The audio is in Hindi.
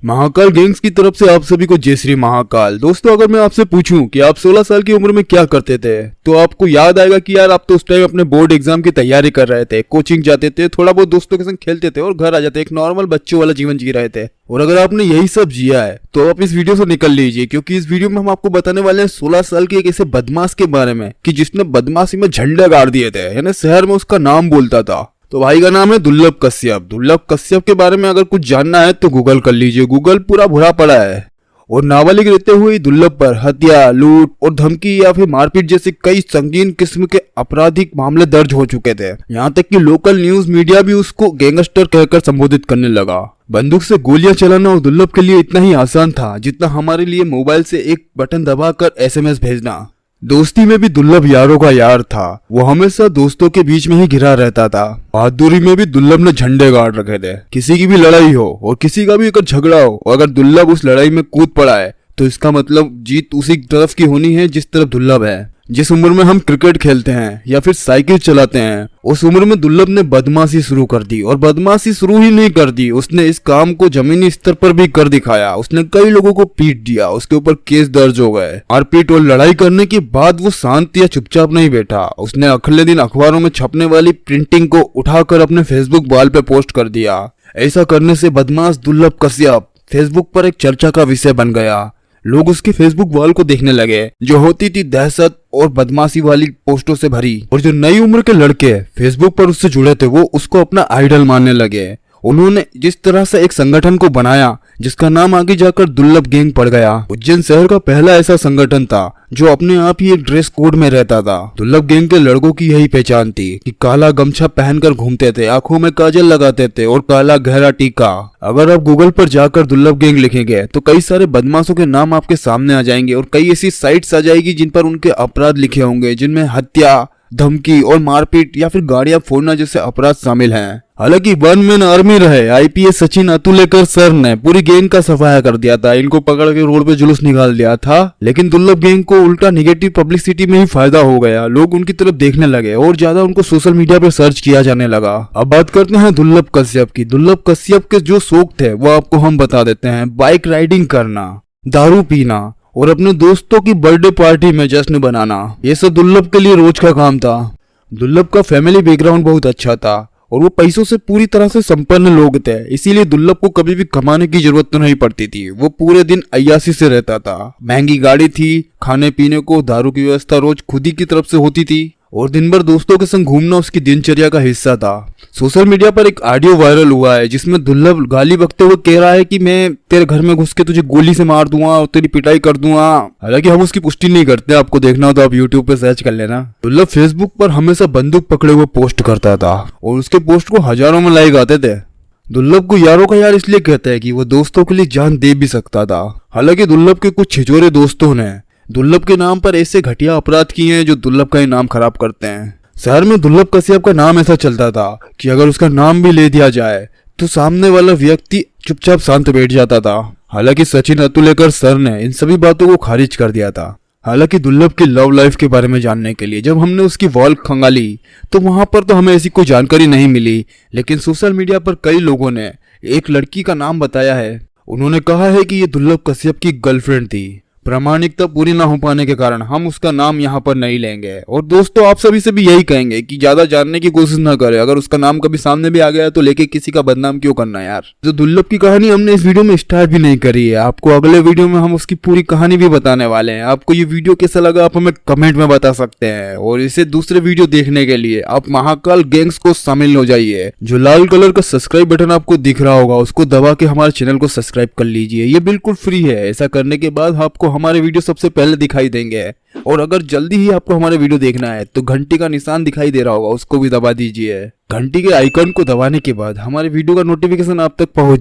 महाकाल गैंग्स की तरफ से आप सभी को जय श्री महाकाल। दोस्तों, अगर मैं आपसे पूछूं कि आप 16 साल की उम्र में क्या करते थे, तो आपको याद आएगा कि यार आप तो उस टाइम अपने बोर्ड एग्जाम की तैयारी कर रहे थे, कोचिंग जाते थे, थोड़ा बहुत दोस्तों के संग खेलते थे और घर आ जाते, एक नॉर्मल बच्चों वाला जीवन जी रहे थे। और अगर आपने यही सब जिया है तो आप इस वीडियो से निकल लीजिए, क्योंकि इस वीडियो में हम आपको बताने वाले हैं 16 साल के एक ऐसे बदमाश के बारे में कि जिसने बदमाशी में झंडे गाड़ दिए थे, यानी शहर में उसका नाम बोलता था। तो भाई का नाम है दुर्लभ कश्यप। दुर्लभ कश्यप के बारे में अगर कुछ जानना है तो गूगल कर लीजिए, गूगल पूरा भरा पड़ा है। और नाबालिग रहते हुए दुर्लभ पर हत्या, लूट और धमकी या फिर मारपीट जैसे कई संगीन किस्म के आपराधिक मामले दर्ज हो चुके थे। यहाँ तक कि लोकल न्यूज मीडिया भी उसको गैंगस्टर कहकर संबोधित करने लगा। बंदूक से गोलियां चलाना और दुर्लभ के लिए इतना ही आसान था जितना हमारे लिए मोबाइल से एक बटन दबाकर SMS भेजना। दोस्ती में भी दुर्लभ यारों का यार था। वो हमेशा दोस्तों के बीच में ही घिरा रहता था। बहादुरी में भी दुर्लभ ने झंडे गाड़ रखे थे। किसी की भी लड़ाई हो और किसी का भी अगर झगड़ा हो और अगर दुर्लभ उस लड़ाई में कूद पड़ा है तो इसका मतलब जीत उसी तरफ की होनी है जिस तरफ दुर्लभ है। जिस उम्र में हम क्रिकेट खेलते हैं या फिर साइकिल चलाते हैं, उस उम्र में दुर्लभ ने बदमाशी शुरू कर दी। और बदमाशी शुरू ही नहीं कर दी, उसने इस काम को जमीनी स्तर पर भी कर दिखाया। उसने कई लोगों को पीट दिया, उसके ऊपर केस दर्ज हो गए। मारपीट और लड़ाई करने के बाद वो शांत या चुपचाप नहीं बैठा। उसने अगले दिन अखबारों में छपने वाली प्रिंटिंग को उठाकर अपने फेसबुक वॉल पे पोस्ट कर दिया। ऐसा करने से बदमाश दुर्लभ कश्यप फेसबुक पर एक चर्चा का विषय बन गया। लोग उसके फेसबुक वॉल को देखने लगे, जो होती थी दहशत और बदमाशी वाली पोस्टों से भरी। और जो नई उम्र के लड़के फेसबुक पर उससे जुड़े थे वो उसको अपना आइडल मानने लगे। उन्होंने जिस तरह से एक संगठन को बनाया जिसका नाम आगे जाकर दुर्लभ गैंग पड़ गया। उज्जैन शहर का पहला ऐसा संगठन था जो अपने आप ही एक ड्रेस कोड में रहता था। दुर्लभ गैंग के लड़कों की यही पहचान थी कि काला गमछा पहनकर घूमते थे, आंखों में काजल लगाते थे और काला गहरा टीका। अगर आप गूगल पर जाकर दुर्लभ गैंग लिखेंगे तो कई सारे बदमाशों के नाम आपके सामने आ जाएंगे और कई ऐसी साइट्स आ जाएगी जिन पर उनके अपराध लिखे होंगे, जिनमें हत्या, धमकी और मारपीट या फिर गाड़ियां फोड़ना जैसे अपराध शामिल हैं। हालांकि वन मैन आर्मी रहे IPS सचिन अतुलेकर सर ने पूरी गैंग का सफाया कर दिया था। इनको पकड़ के रोड पे जुलूस निकाल दिया था। लेकिन दुर्लभ गैंग को उल्टा निगेटिव पब्लिसिटी में ही फायदा हो गया। लोग उनकी तरफ देखने लगे और ज्यादा उनको सोशल मीडिया पे सर्च किया जाने लगा। अब बात करते हैं दुर्लभ कश्यप की। दुर्लभ कश्यप के जो शौक थे वो आपको हम बता देते हैं। बाइक राइडिंग करना, दारू पीना और अपने दोस्तों की बर्थडे पार्टी में जश्न बनाना, ये सब दुर्लभ के लिए रोज का काम था। दुर्लभ का फैमिली बैकग्राउंड बहुत अच्छा था और वो पैसों से पूरी तरह से संपन्न लोग थे। इसीलिए दुर्लभ को कभी भी कमाने की जरूरत तो नहीं पड़ती थी। वो पूरे दिन अय्याशी से रहता था। महंगी गाड़ी थी, खाने पीने को, दारू की व्यवस्था रोज खुद ही की तरफ से होती थी और दिन भर दोस्तों के संग घूमना उसकी दिनचर्या का हिस्सा था। सोशल मीडिया पर एक ऑडियो वायरल हुआ है जिसमें दुर्लभ गाली बकते हुए कह रहा है कि मैं तेरे घर में घुस के तुझे गोली से मार दूंगा और तेरी पिटाई कर दूंगा। हालांकि हम उसकी पुष्टि नहीं करते, आपको देखना हो तो आप YouTube पे सर्च कर लेना। दुर्लभ फेसबुक पर हमेशा बंदूक पकड़े हुए पोस्ट करता था और उसके पोस्ट को हजारों में लाइक आते थे। दुर्लभ को यारों का यार इसलिए कहता है कि वो दोस्तों के लिए जान दे भी सकता था। हालांकि दुर्लभ के कुछ छिछोरे दोस्तों ने दुर्लभ के नाम पर ऐसे घटिया अपराध किए हैं जो दुर्लभ का ही नाम खराब करते हैं। शहर में दुर्लभ कश्यप का नाम ऐसा चलता था कि अगर उसका नाम भी ले दिया जाए तो सामने वाला व्यक्ति चुपचाप शांत बैठ जाता था। हालांकि सचिन अतुलेकर सर ने इन सभी बातों को खारिज कर दिया था। हालांकि दुर्लभ की लव लाइफ के बारे में जानने के लिए जब हमने उसकी वॉल खंगाली तो वहां पर तो हमें ऐसी कोई जानकारी नहीं मिली, लेकिन सोशल मीडिया पर कई लोगों ने एक लड़की का नाम बताया है। उन्होंने कहा है कि ये दुर्लभ कश्यप की गर्लफ्रेंड थी। प्रामाणिकता पूरी ना हो पाने के कारण हम उसका नाम यहाँ पर नहीं लेंगे। और दोस्तों, आप सभी से भी यही कहेंगे कि ज्यादा जानने की कोशिश ना करें। अगर उसका नाम कभी सामने भी आ गया तो लेके किसी का बदनाम क्यों करना यार। जो दुर्लभ की कहानी हमने इस वीडियो में स्टार्ट भी नहीं करी है, आपको अगले वीडियो में हम उसकी पूरी कहानी भी बताने वाले हैं। आपको ये वीडियो कैसा लगा आप हमें कमेंट में बता सकते हैं। और इसे दूसरे वीडियो देखने के लिए आप महाकाल गैंग्स को शामिल हो जाइए। जो लाल कलर का सब्सक्राइब बटन आपको दिख रहा होगा उसको दबा के हमारे चैनल को सब्सक्राइब कर लीजिए। ये बिल्कुल फ्री है। ऐसा करने के बाद आपको हमारे वीडियो सबसे पहले दिखाई देंगे। और अगर जल्दी ही आपको हमारे वीडियो देखना है तो घंटी का निशान दिखाई दे रहा होगा, उसको भी दबा दीजिए। घंटी के आइकन को दबाने के बाद हमारे वीडियो का नोटिफिकेशन आप तक पहुंच